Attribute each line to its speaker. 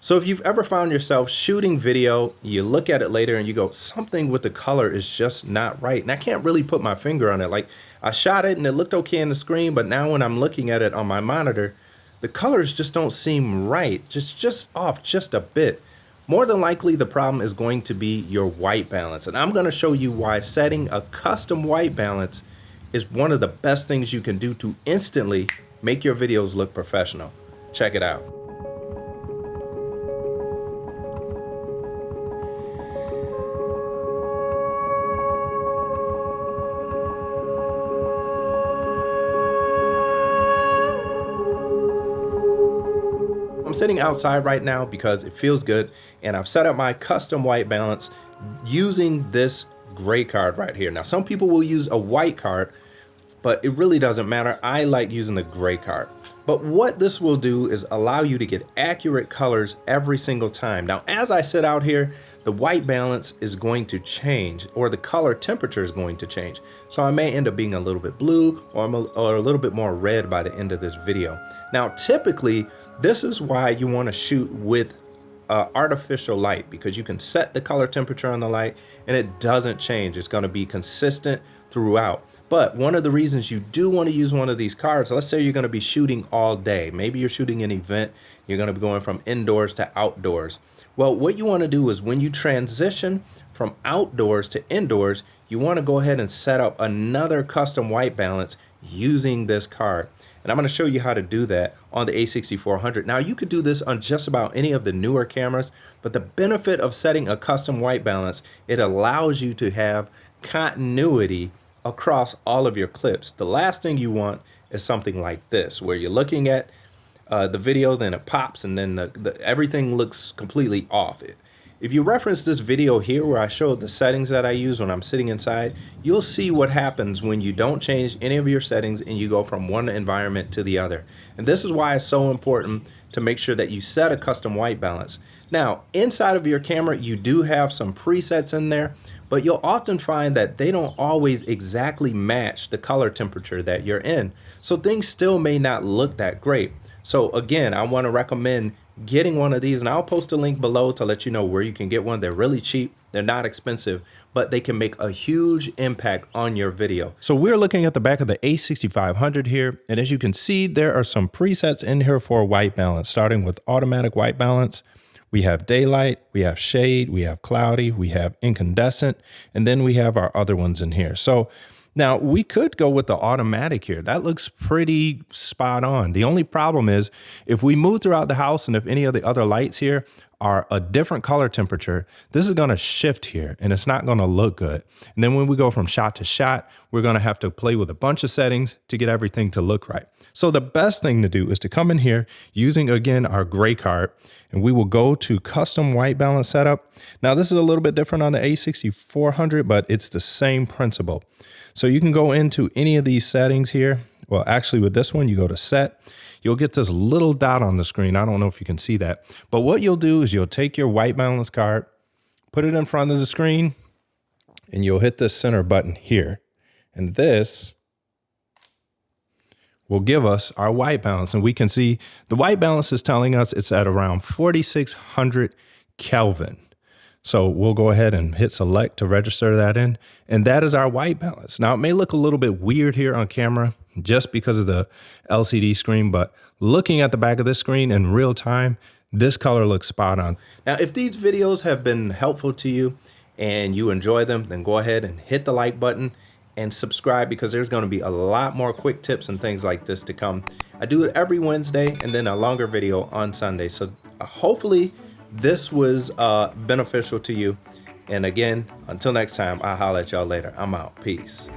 Speaker 1: So if you've ever found yourself shooting video, you look at it later and you go, something with the color is just not right. And I can't really put my finger on it. Like, I shot it and it looked okay on the screen, but now when I'm looking at it on my monitor, the colors just don't seem right, just off just a bit. More than likely, the problem is going to be your white balance. And I'm going to show you why setting a custom white balance is one of the best things you can do to instantly make your videos look professional. Check it out. I'm sitting outside right now because it feels good, and I've set up my custom white balance using this gray card right here. Now, some people will use a white card, but it really doesn't matter. I like using the gray card. But what this will do is allow you to get accurate colors every single time. Now, as I sit out here, the white balance is going to change, or the color temperature is going to change. So I may end up being a little bit blue or a little bit more red by the end of this video. Now, typically, this is why you want to shoot with artificial light, because you can set the color temperature on the light and it doesn't change. It's going to be consistent throughout. But one of the reasons you do want to use one of these cards, let's say you're going to be shooting all day. Maybe you're shooting an event. You're going to be going from indoors to outdoors. Well, what you want to do is when you transition from outdoors to indoors, you want to go ahead and set up another custom white balance using this card. And I'm going to show you how to do that on the A6400. Now, you could do this on just about any of the newer cameras, but the benefit of setting a custom white balance, it allows you to have continuity across all of your clips. The last thing you want is something like this, where you're looking at the video, then it pops, and then everything looks completely off. If you reference this video here where I showed the settings that I use when I'm sitting inside, you'll see what happens when you don't change any of your settings and you go from one environment to the other. And this is why it's so important to make sure that you set a custom white balance. Now, inside of your camera, you do have some presets in there, but you'll often find that they don't always exactly match the color temperature that you're in. So things still may not look that great. So again, I want to recommend getting one of these, and I'll post a link below to let you know where you can get one. They're really cheap, they're not expensive, but they can make a huge impact on your video. So we're looking at the back of the A6500 here, and as you can see, there are some presets in here for white balance, starting with automatic white balance. We have daylight, we have shade, we have cloudy, we have incandescent, and then we have our other ones in here. So now we could go with the automatic here. That looks pretty spot on. The only problem is if we move throughout the house and if any of the other lights here are a different color temperature, this is going to shift here and it's not going to look good. And then when we go from shot to shot, we're going to have to play with a bunch of settings to get everything to look right. So the best thing to do is to come in here using, again, our gray card, and we will go to custom white balance setup. Now this is a little bit different on the A6400, but it's the same principle. So you can go into any of these settings here. Well, actually with this one, you go to set, you'll get this little dot on the screen. I don't know if you can see that, but what you'll do is you'll take your white balance card, put it in front of the screen, and you'll hit this center button here. And this will give us our white balance. And we can see the white balance is telling us it's at around 4600 Kelvin. So we'll go ahead and hit select to register that in. And that is our white balance. Now it may look a little bit weird here on camera just because of the LCD screen, but looking at the back of this screen in real time, this color looks spot on. Now, if these videos have been helpful to you and you enjoy them, then go ahead and hit the like button and subscribe, because there's going to be a lot more quick tips and things like this to come. I do it every Wednesday and then a longer video on Sunday. So hopefully this was beneficial to you. And again, until next time, I'll holler at y'all later. I'm out. Peace.